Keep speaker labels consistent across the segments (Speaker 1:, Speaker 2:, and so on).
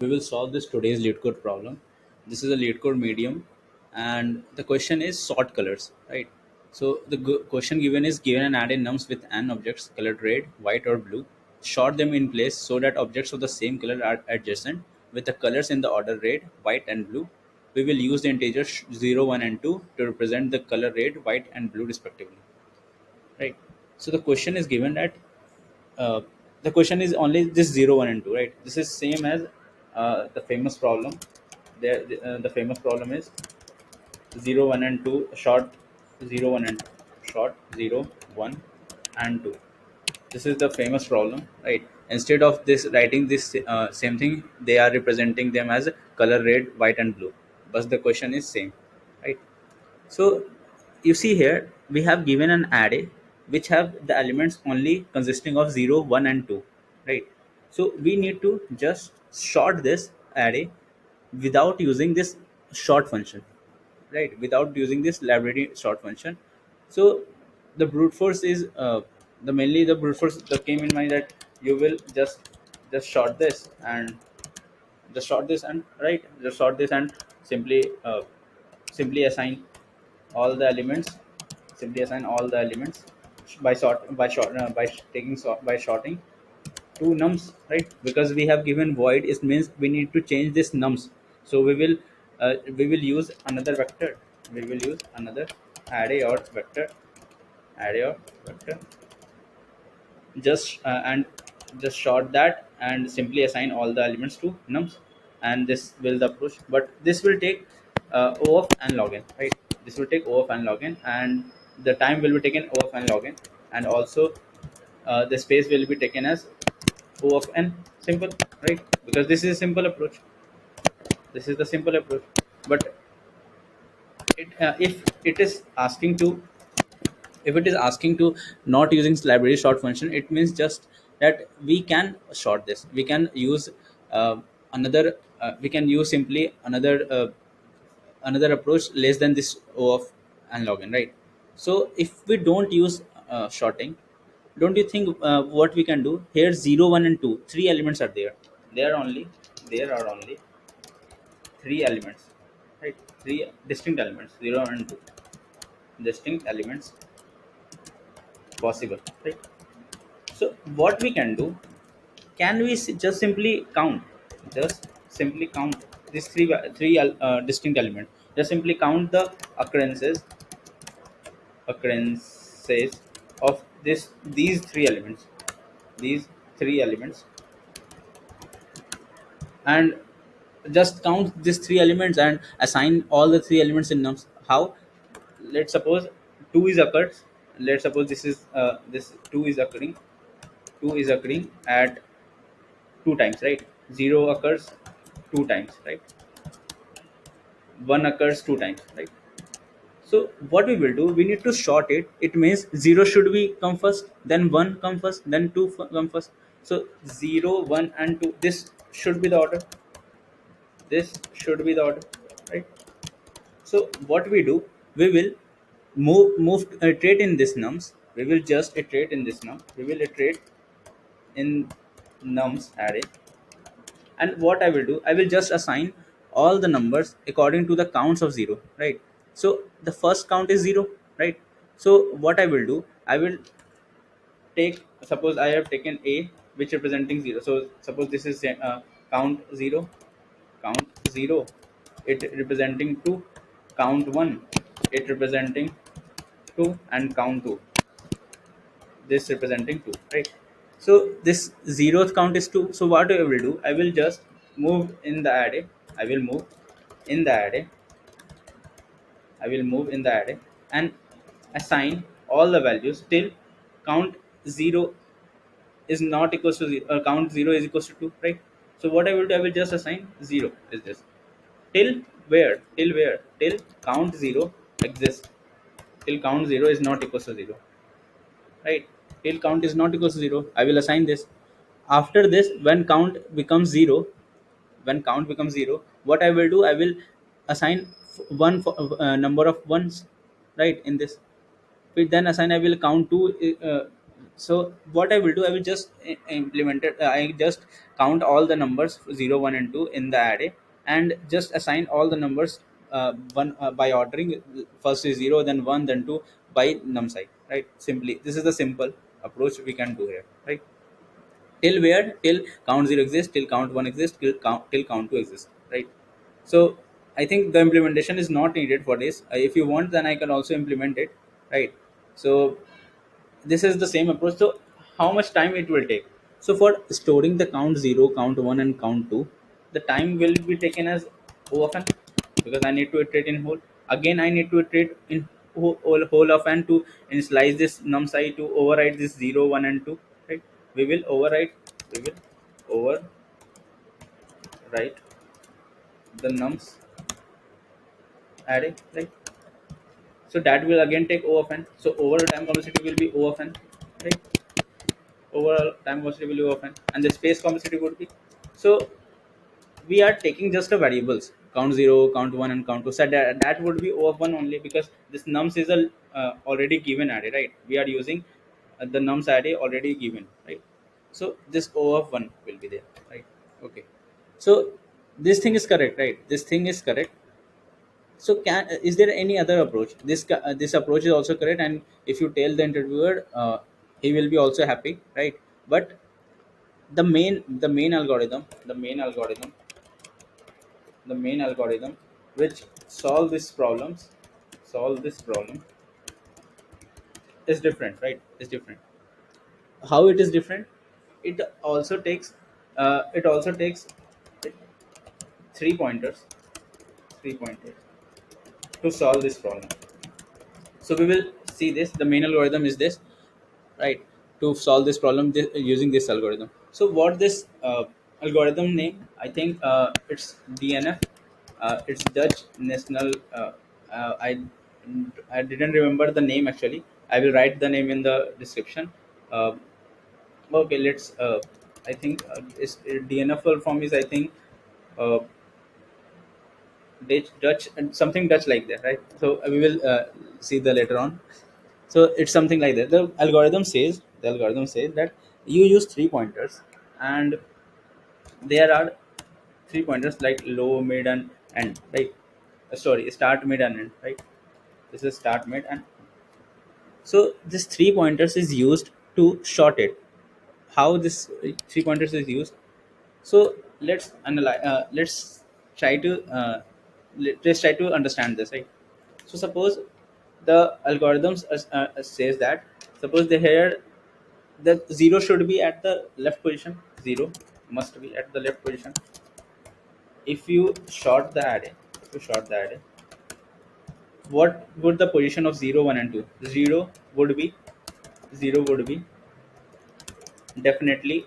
Speaker 1: We will solve this today's LeetCode problem. This is a LeetCode medium, and the question is sort colors, right? So the question given is given an array nums with n objects colored red, white, or blue. Sort them in place so that objects of the same color are adjacent with the colors in the order red, white, and blue. We will use the integers 0, 1, and 2 to represent the color red, white, and blue respectively, right? So the question is given that uh, the question is only this 0, 1, and 2, right? This is same as the famous problem. The famous problem is 0, 1, and 2 short, 0, 1, and short 0, 1, and 2. This is the famous problem, right? Instead of this writing this same thing, they are representing them as color red, white, and blue, but the question is same, right? So you see here we have given an array which have the elements only consisting of 0, 1, and 2, right? So we need to just sort this array without using this sort function, right? Without using this library sort function. So the brute force is the mainly the brute force that came in mind that you will just sort this and just sort this and right just sort this and simply assign all the elements simply assign all the elements by taking sort by sorting two nums, right? Because we have given void, it means we need to change this nums. So we will use another vector. We will use another array or vector array or vector just and just short that and simply assign all the elements to nums, and this will the approach, but this will take o of n log n, right? This will take o of n log n, and the time will be taken o of n log n, and also the space will be taken as o of n simple, right? Because this is a simple approach. This is the simple approach. But if it is asking to if it is asking to not using library sort function, it means just that we can sort this, we can use another we can use simply another approach less than this o of n log n, right? So if we don't use sorting, don't you think what we can do here? 0, 1, and 2, three elements are there. There are only three elements, right? Three distinct elements, 0 and 2, distinct elements possible, right? So what we can do, can we just simply count, just simply count these three distinct elements, just simply count the occurrences of these three elements, and just count these three elements and assign all the three elements in nums. How? Let's suppose 2 is occurs. Let's suppose this 2 is occurring. 2 is occurring at two times, right? 0 occurs two times, right? 1 occurs two times, right? So what we will do, we need to sort it. It means 0 should be come first, then 1 come first, then 2 come first. So 0, 1, and 2, this should be the order. This should be the order, right? So what we do, we will move iterate in this nums. We will just iterate in this num. We will iterate in nums array, and what I will do, I will just assign all the numbers according to the counts of 0, right? So the first count is 0, right? So what I will do, I will take, suppose I have taken a which representing 0. So suppose this is count 0, count 0, it representing 2, count 1, it representing 2, and count 2, this representing 2, right? So this zeroth count is 2. So what I will do, I will just move in the array. I will move in the array. I will move in the array and assign all the values till count 0 is not equals to 0, or count 0 is equals to 2, right? So what I will do, I will just assign 0 is this till where till count 0 exists, till count 0 is not equals to 0, right? Till count is not equals to 0, I will assign this. After this, when count becomes 0, when count becomes 0, what I will do, I will assign one number of ones, right? In this, we then assign, I will count 2, So what I will do, I will just implement it. I just count all the numbers 0 1 and 2 in the array, and just assign all the numbers one by ordering. First is 0, then 1, then 2, by num side, right? Simply, this is the simple approach we can do here, right? Till where? Till count 0 exists, till count 1 exists, till count 2 exists, right? So I think the implementation is not needed for this. If you want, then I can also implement it, right? So this is the same approach. So how much time it will take? So for storing the count 0, count 1, and count 2, the time will be taken as O of n, because I need to iterate in whole. Again, I need to iterate in whole of n to initialize this num side to override this 0 1 and 2, right? We will override, we will overwrite the nums array, right? So that will again take O of n. So overall time complexity will be O of n, right? Overall time complexity will be O of n, and the space complexity would be. So we are taking just a variables count 0, count 1, and count 2. So that would be O of 1 only, because this nums is a already given array, right? We are using the nums array already given, right? So this O of 1 will be there, right? Okay. So this thing is correct, right? This thing is correct. So can is there any other approach? This approach is also correct, and if you tell the interviewer, he will be also happy, right? But the main algorithm which solve this problem is different, right? Is different. How it is different? It also takes three pointers, three pointers to solve this problem. So we will see this. The main algorithm is this, right? To solve this problem using this algorithm. So what this algorithm name? I think it's DNF. It's Dutch National. I didn't remember the name actually. I will write the name in the description. Uh, okay, let's. I think DNF full form is, I think, uh, Dutch and something Dutch like that, right? So we will see the later on. So it's something like that. The algorithm says that you use three pointers, and there are three pointers like low, mid, and end, right? Sorry, start, mid, and end, right? This is start, mid, and so this three pointers is used to short it. How this three pointers is used? So let's analyze. Let's try to understand this, right? So suppose the algorithms says that, suppose they here the zero should be at the left position. Zero must be at the left position. If you short the array, what would the position of 0, 1, and 2? Zero would be definitely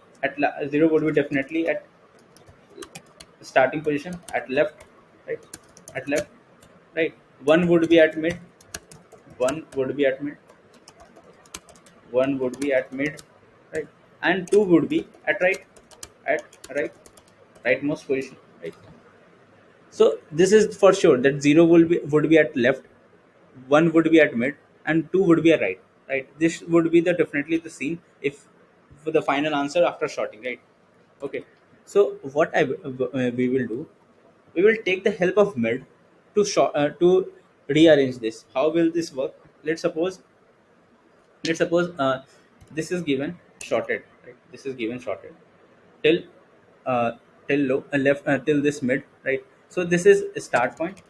Speaker 1: zero would be definitely at starting position at left, right? At left, right? One would be at mid. One would be at mid. One would be at mid, right? And two would be at right, at right, rightmost position, right? So this is for sure that zero would be at left, one would be at mid, and two would be at right, right? This would be the definitely the scene if for the final answer after sorting, right? Okay. So what we will do, we will take the help of mid to rearrange this. How will this work? Let's suppose this is given shorted, right? This is given shorted till uh, till low left till this mid, right? So this is a start point,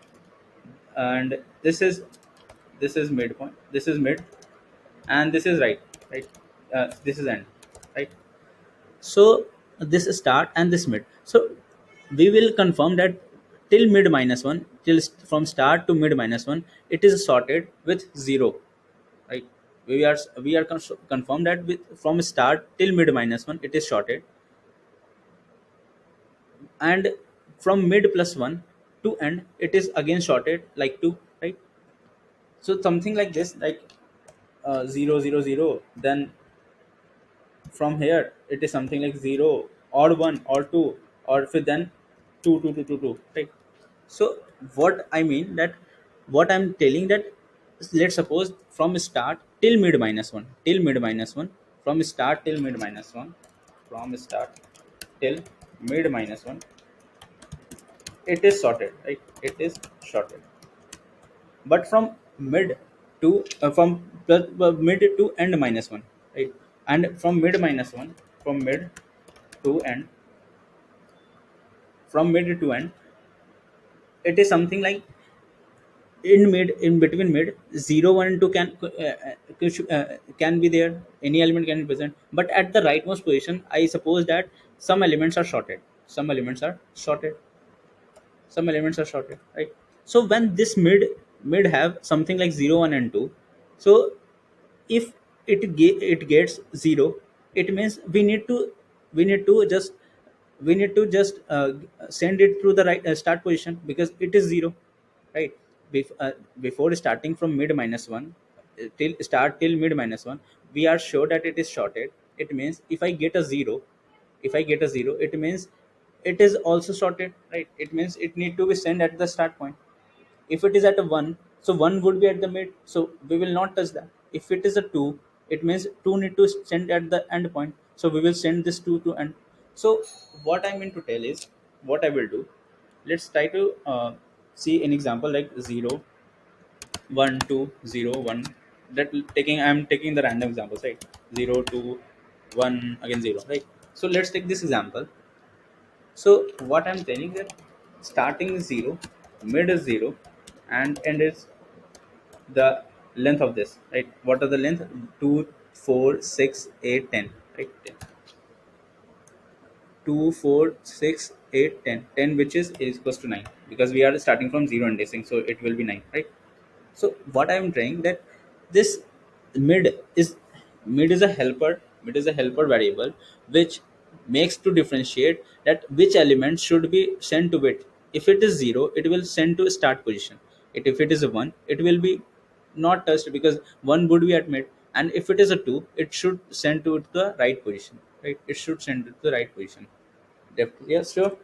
Speaker 1: and this is midpoint, this is mid, and this is right, right? This is end, right? So this start and this mid. So we will confirm that till mid minus 1, from start to mid minus 1, it is sorted with 0, right? We are confirmed that from start till mid minus 1 it is sorted, and from mid plus 1 to end it is again sorted like 2, right? So something like this, like 0 0 0, then from here it is something like 0 or 1 or 2, or then 2 2 2 2 2, right? So what I mean that, what I'm telling that, let's suppose from start till mid minus 1, till mid minus 1, from start till mid minus 1, from start till mid minus 1, it is sorted, right? It is sorted. But from mid to mid to end minus 1, right? And from mid minus 1, from mid to end, from mid to end, it is something like in mid, in between mid, 0 1 and 2 can be there, any element can be present, but at the rightmost position I suppose that some elements are sorted, some elements are sorted, some elements are sorted, right? So when this mid have something like 0 1 and 2, so if it gets 0, it means we need to just we need to just send it to the right start position, because it is 0, right? Before starting from mid minus 1 till start till mid minus 1, we are sure that it is sorted. It means if I get a 0, if I get a 0, it means it is also sorted, right? It means it need to be sent at the start point. If it is at a 1, so 1 would be at the mid, so we will not touch that. If it is a 2, it means 2 need to send at the end point, so we will send this 2 to end. So what I mean to tell is, what I will do, let's try to see an example like 0 1 2 0 1, that taking, I'm taking the random examples, right? 0 2 1 again 0, right? So let's take this example. So what I'm telling that starting is 0, mid is 0, and end is the length of this, right? What are the length? 2 4 6 8 10, right? 2 4 6 8 10, 10 which is equals to 9, because we are starting from 0 and indexing, so it will be 9, right? So what I'm trying that this mid is mid is a helper, mid is a helper variable which makes to differentiate that which element should be sent to it. If it is 0, it will send to start position. If it is a 1, it will be not touched, because 1 would be at mid. And if it is a 2, it should send to the right position, right? It should send to the right position. Definitely, yes, sure.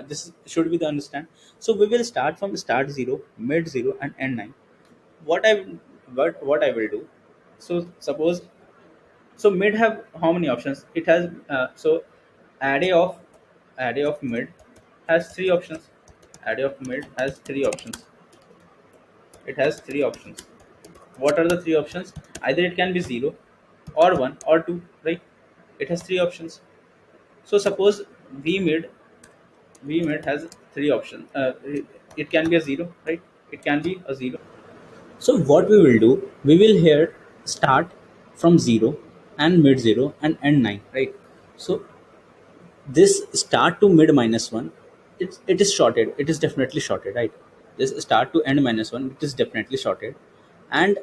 Speaker 1: This should be the understand. So we will start from start 0, mid 0, and end 9. What I what I will do. So suppose, so mid have how many options? It has so array of array of mid has three options. Array of mid has three options. It has three options. What are the three options? Either it can be 0 or 1 or 2, right? It has three options. So suppose v mid v mid has three options. It can be a 0, right? It can be a 0. So what we will do, we will here start from 0 and mid 0 and end 9, right? So this start to mid minus 1, it is shorted, it is definitely shorted, right? This start to end minus 1, it is definitely shorted. And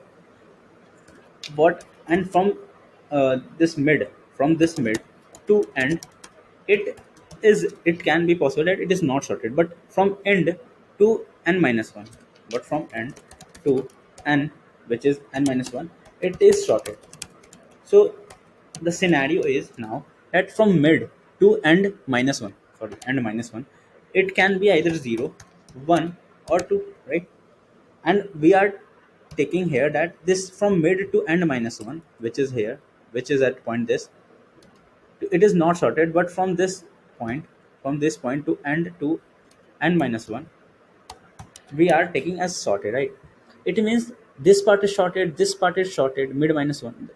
Speaker 1: what, and from this mid, from this mid to end, it it can be possible that it is not sorted, but from end to n minus 1, but from end to n, which is n minus 1, it is sorted. So the scenario is now that from mid to end minus 1, sorry, end minus 1, it can be either 0 1 or 2, right? And we are taking here that this from mid to end minus 1, which is here, which is at point this, it is not sorted, but point from this point to end minus 1, we are taking as sorted, right? It means this part is sorted, this part is sorted, mid minus 1,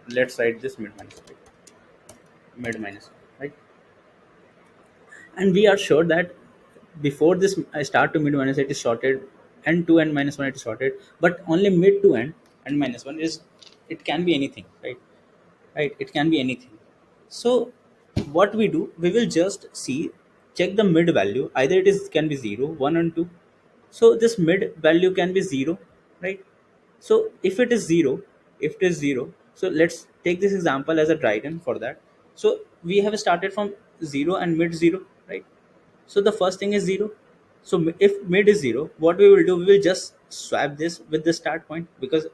Speaker 1: let's write this mid minus 1, mid minus 1, right? And we are sure that before this I start to mid minus, it is sorted, and to end minus 1 it is sorted, but only mid to end and minus 1 is, it can be anything, right? Right, it can be anything. So what we do, we will just see, check the mid value, either it is can be 0 1 and 2. So this mid value can be 0, right? So if it is 0, if it is 0, so let's take this example as a dryden for that. So we have started from 0 and mid 0, right? So the first thing is 0. So if mid is 0, what we will do, we will just swap this with the start point, because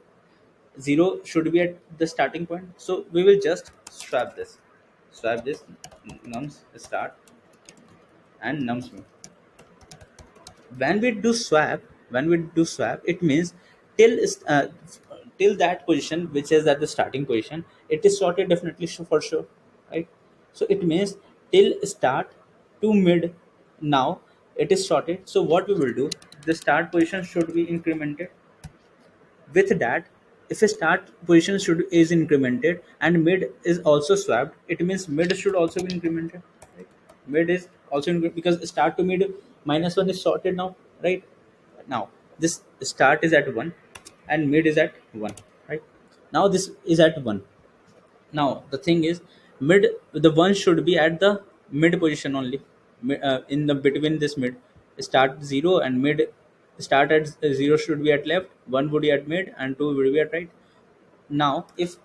Speaker 1: 0 should be at the starting point. So we will just swap this nums start and nums mid. When we do swap, it means till till that position which is at the starting position, it is sorted definitely, for sure, right? So it means till start to mid, now it is sorted. So what we will do, the start position should be incremented. With that, if a start position should is incremented and mid is also swapped, it means mid should also be incremented, right? Mid is also because start to mid minus one is sorted now, right? Now this start is at one and mid is at one, right? Now this is at one. Now the thing is, mid, the one should be at the mid position only. In the between this mid, start zero and mid, start at zero should be at left, one would be at mid, and two would be at right. Now if,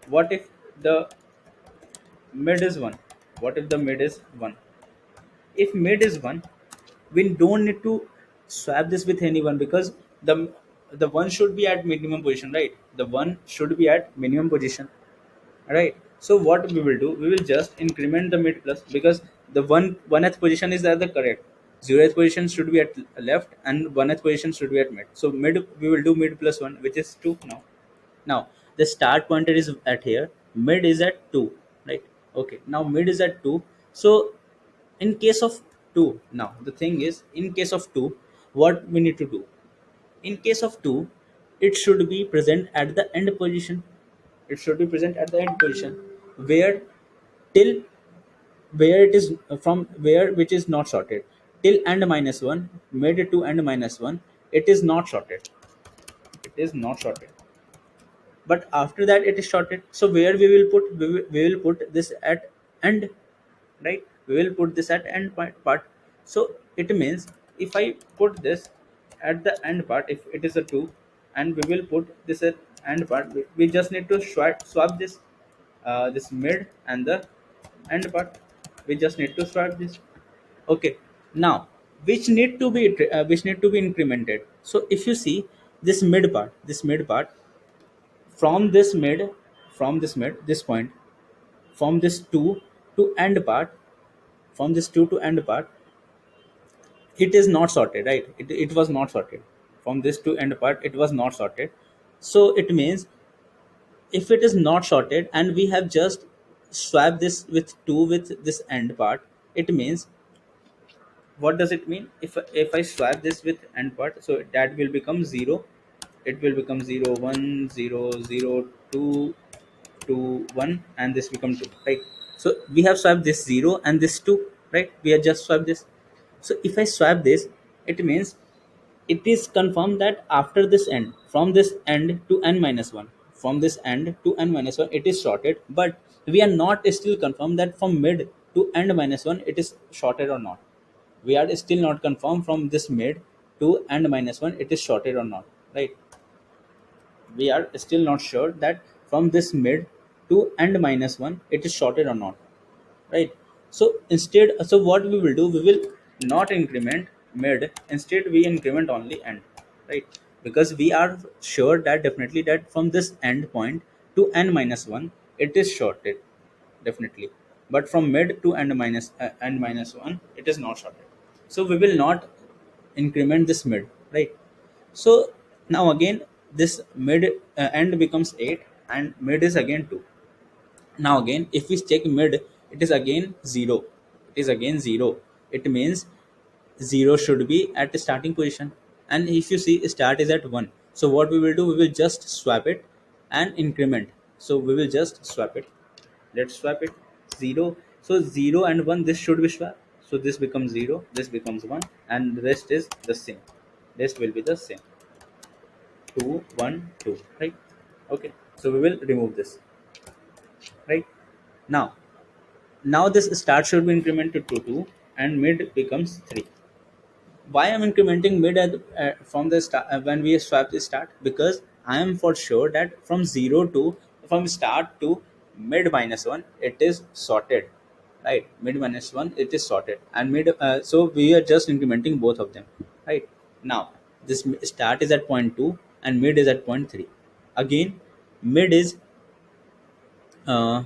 Speaker 1: what if the mid is one? What if the mid is one? If mid is one, we don't need to swap this with anyone, because the one should be at minimum position, right? The one should be at minimum position, right? So what we will do, we will just increment the mid plus, because the one th position is at the correct, zeroth position should be at left, and one th position should be at mid. So mid, we will do mid plus one, which is two now. Now the start pointer is at here, mid is at two, right? Okay, now mid is at two. So in case of two, now the thing is, in case of two, what we need to do, in case of 2, it should be present at the end position. It should be present at the end position, where till, where it is from where which is not sorted, till end minus 1, made it to end minus 1, it is not sorted. It is not sorted. But after that it is sorted. So where we will put this at end, right? We will put this at end part. So it means, if I put this at the end part, if it is a 2, and we will put this at end part, we just need to swap this, this mid and the end part. We just need to swap this. Okay, now which need to be incremented. So if you see this mid part, from this mid, this point, from this 2 to end part, from this 2 to end part, it is not sorted, right? It was not sorted. From this to end part, it was not sorted. So it means, if it is not sorted and we have just swapped this with 2 with this end part, it means, what does it mean? If I swap this with end part, so that will become 0. It will become 0 1 0 0 2 2 1, and this become 2, right? So we have swapped this 0 and this 2, right? We have just swapped this. So if I swap this, it means, it is confirmed that after this end, from this end to n minus 1, from this end to n minus 1, it is sorted. But we are not still confirmed that from mid to end minus 1 it is sorted or not. We are still not confirmed from this mid to end minus 1 it is sorted or not, right? We are still not sure that from this mid to end minus 1 it is sorted or not, right? So instead, so what we will do, we will not increment mid, instead we increment only end, right? Because we are sure that definitely that from this end point to n minus 1 it is sorted, definitely. But from mid to end minus 1 it is not sorted. So we will not increment this mid, right? So now again, this mid, end becomes 8 and mid is again 2. Now again, if we check mid, it is again 0. It is again 0. It means 0 should be at the starting position. And if you see, start is at 1. So what we will do, we will just swap it and increment. So we will just swap it. Let's swap it. 0. So 0 and 1, this should be swapped. So this becomes 0, this becomes 1, and the rest is the same. Rest will be the same. 2 1 2, right? Okay. So we will remove this, right? Now this start should be incremented to 2 and mid becomes 3. Why I'm incrementing mid from the start, when we swap the start? Because I am for sure that from 0 to, from start to mid minus 1 it is sorted, right? Mid minus 1 it is sorted, and mid, so we are just incrementing both of them, right? Now this start is at point 2 and mid is at point 3. Again, mid is, uh,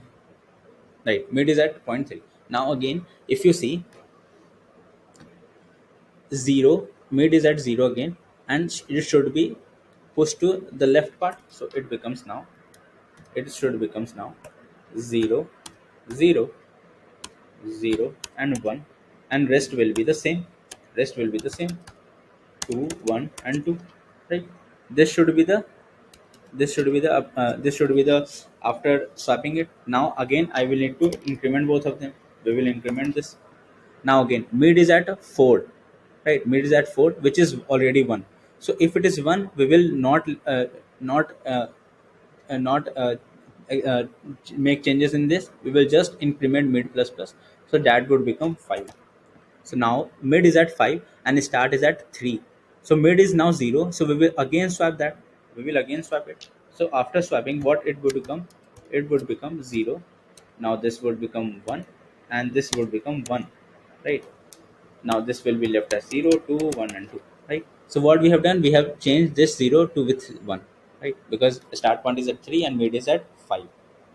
Speaker 1: right, mid is at point 3. Now again, if you see, 0, mid is at 0 again, and it should be push to the left part, so it becomes now, it should becomes now 0 0 0 and 1, and rest will be the same, rest will be the same, 2 1 and 2, right? This should be the, this should be the, after swapping it. Now again I will need to increment both of them. We will increment this. Now again mid is at 4, right? Mid is at 4, which is already 1. So if it is 1, we will not not uh, make changes in this. We will just increment mid plus plus, so that would become 5. So now mid is at 5 and start is at 3. So mid is now 0. So we will again swap that. We will again swap it. So after swapping, what it would become? It would become 0. Now this would become 1 and this would become 1. Right? Now this will be left as 0, 2, 1 and 2. Right? So what we have done, we have changed this 0 to with 1. Right? Because start point is at 3 and mid is at 5.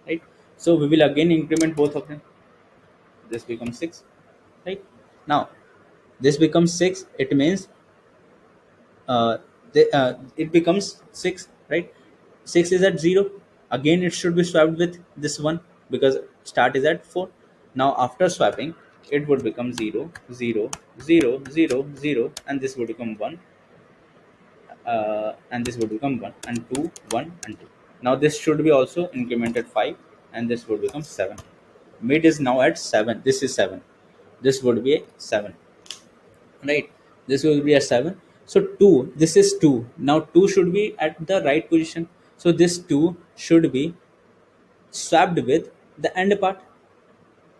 Speaker 1: Right? So we will again increment both of them. This becomes 6. Right? Now this becomes 6, it means it becomes 6, right? 6 is at 0, again it should be swapped with this one, because start is at 4. Now after swapping, it would become 0 0 0 0 0, and this would become 1, and this would become 1 and 2 1 and 2. Now this should be also incremented 5, and this would become 7. Mid is now at 7, this is 7, this would be 7, right? This will be a 7. So 2, this is 2. Now 2 should be at the right position, so this 2 should be swapped with the end part,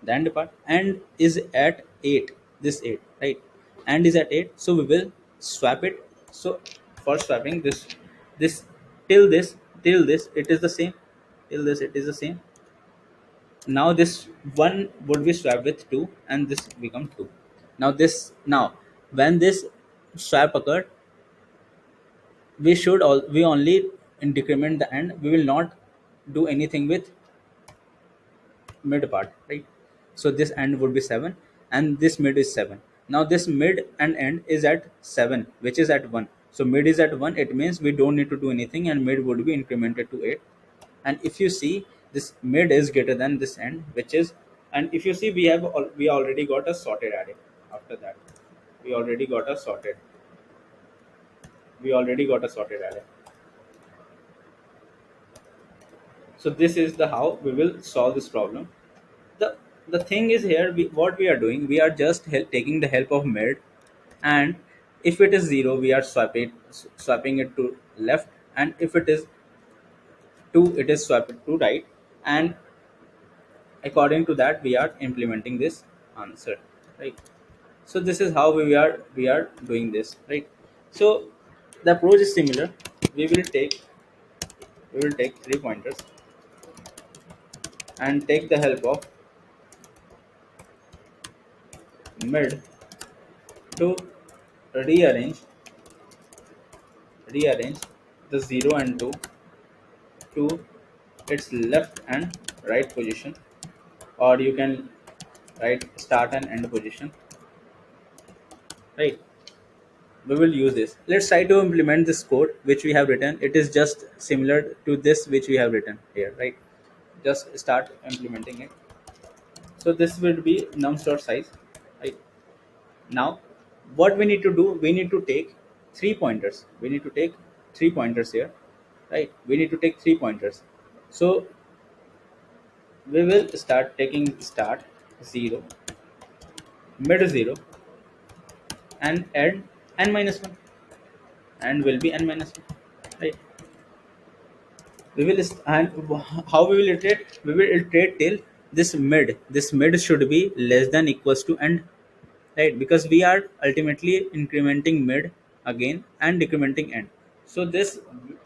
Speaker 1: the end part, and is at 8, this 8, right? And is at 8, so we will swap it. So for swapping this, this till this, till this it is the same, till this it is the same. Now this 1 would be swapped with 2 and this become 2. Now this, now when this swap occurred, we only decrement the end, we will not do anything with mid part, right? So this end would be 7 and this mid is 7. Now this mid and end is at 7, which is at 1. So mid is at 1, it means we don't need to do anything, and mid would be incremented to 8. And if you see, this mid is greater than this end, which is, and if you see, we already got a sorted array. After that, we already got a sorted, we already got a sorted array. So this is the how we will solve this problem. The the thing is here, what we are doing, we are just taking the help of mid, and if it is 0, we are swapping it to left, and if it is 2, it is swapped to right, and according to that we are implementing this answer, right? So this is how we are doing this, right? So the approach is similar. We will take 3 pointers and take the help of mid to rearrange rearrange the 0 and 2 to its left and right position, or you can write start and end position, right? We will use this. Let's try to implement this code which we have written. It is just similar to this which we have written here, right? Just start implementing it. So this will be num store size, right? Now what we need to do, we need to take 3 pointers, we need to take 3 pointers here, right? We need to take 3 pointers. So we will start taking start 0, mid 0, and end n minus 1, and will be n minus 1, right? We will and how we will iterate, we will iterate till this mid should be less than equals to end, right? Because we are ultimately incrementing mid again and decrementing end, so this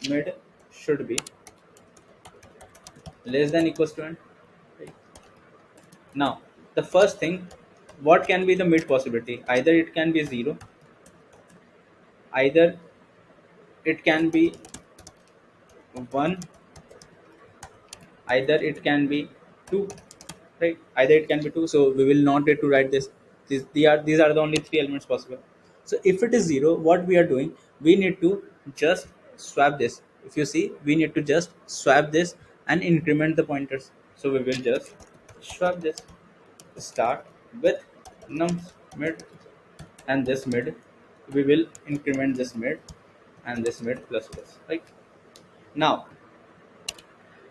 Speaker 1: mid should be less than equals to end, right? Now the first thing, what can be the mid possibility? Either it can be 0, either it can be 1, either it can be 2, right? Either it can be 2, so we will not get to write this. These are the only 3 elements possible. So if it is 0, what we are doing, we need to just swap this. If you see, we need to just swap this and increment the pointers. So we will just swap this start with nums mid, and this mid we will increment this mid, and this mid plus plus, right? Now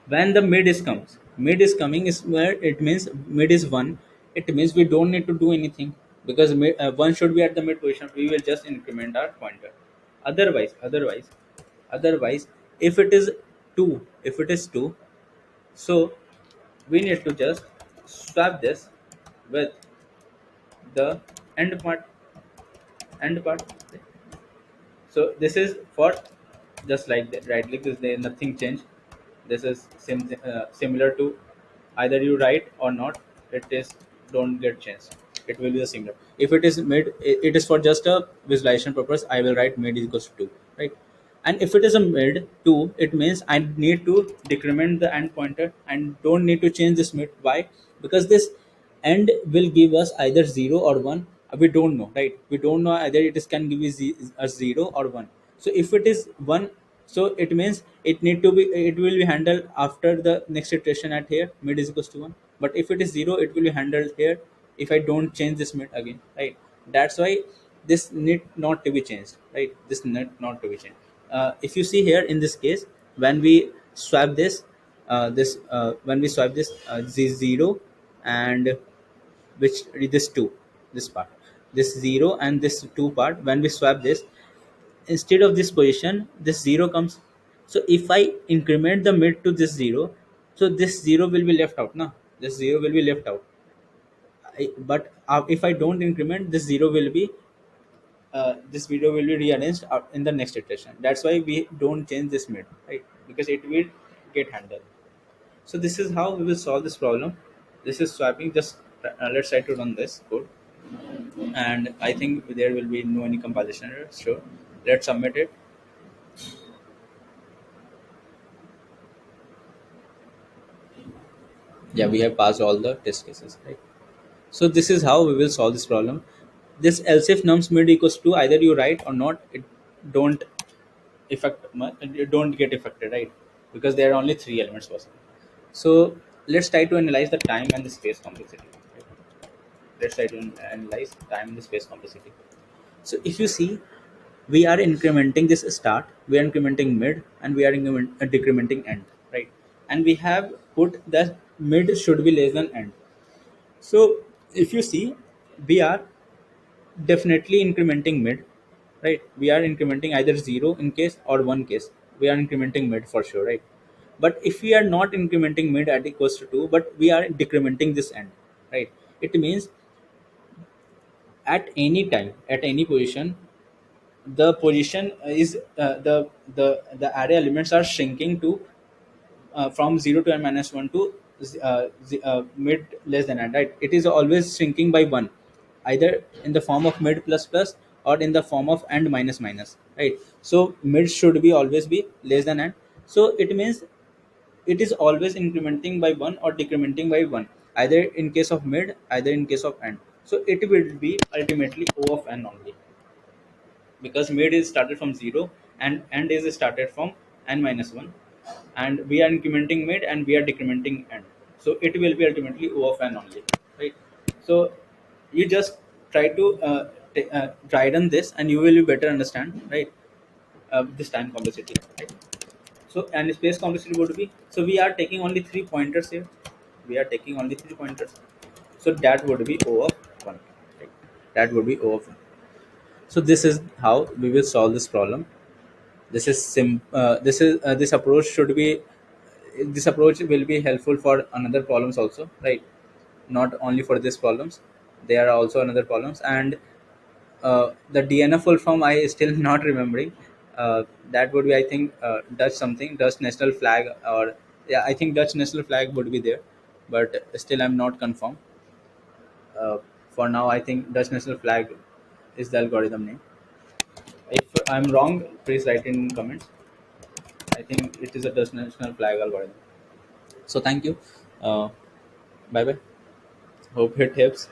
Speaker 1: when the mid is coming is where it means mid is 1. It means we don't need to do anything, because 1 should be at the mid position. We will just increment our pointer. Otherwise, if it is 2, so we need to just swap this with the end part. So this is for just like that, right? Because there nothing changed. This is similar to either you write or not. It is don't get changed. It will be the similar. If it is mid, it is for just a visualization purpose. I will write mid equals to 2, right? And if it is a mid 2, it means I need to decrement the end pointer and don't need to change this mid. Why? Because this end will give us either 0 or 1. We don't know, right? We don't know either it is can give you a 0 or 1. So if it is 1, so it means it will be handled after the next iteration at here mid is equals to 1. But if it is 0, it will be handled here if I don't change this mid again, right? That's why this need not to be changed, right? This need not to be changed. If you see here in this case, when we swap this when we swap this 0 and which this 2, this part, this 0 and this 2 part, when we swap this, instead of this position this 0 comes. So if I increment the mid to this 0, so this 0 will be left out now. This 0 will be left out. But if I don't increment, this 0 will be this video will be rearranged in the next iteration. That's why we don't change this mid, right? Because it will get handled. So this is how we will solve this problem. This is swapping. Just let's try to run this code, and I think there will be no any compilation error. Sure, let's submit it. Yeah, we have passed all the test cases, right? So this is how we will solve this problem. This else if nums mid equals to either you write or not, it don't affect much. You don't get affected, right? Because there are only three elements possible. So let's try to analyze the time and the space complexity. Right? Let's try to analyze time and the space complexity. So if you see, we are incrementing this start, we are incrementing mid, and we are decrementing end, right? And we have put that mid should be less than end. So if you see, we are definitely incrementing mid, right? We are incrementing either 0 in case or 1 case. We are incrementing mid for sure, right? But if we are not incrementing mid at equals to 2, but we are decrementing this end, right? It means at any time, at any position, the position is the array elements are shrinking to from 0 to n minus 1 to mid less than n, right? It is always shrinking by 1, either in the form of mid plus plus or in the form of end minus minus, right? So mid should be always be less than n. So it means it is always incrementing by 1 or decrementing by 1, either in case of mid, either in case of end. So it will be ultimately O of n only, because mid is started from 0 and end is started from n minus 1, and we are incrementing mid and we are decrementing end. So it will be ultimately O of n only, right? So you just try to try run this and you will be better understand, right? This time complexity, right? So and space complexity would be, so we are taking only three pointers here, we are taking only three pointers, so that would be O of 1, right? That would be O of 1. So this is how we will solve this problem. This approach should be, this approach will be helpful for another problems also, right? Not only for these problems, there are also another problems. And the DNF full form I still not remembering. That would be, I think, Dutch something, Dutch national flag, or yeah, I think Dutch national flag would be there, but still I'm not confirmed. For now I think Dutch national flag is the algorithm name. If I'm wrong, please write in comments. I think it is a Dutch national flag algorithm. So thank you. Uh, Bye bye. Hope it helps.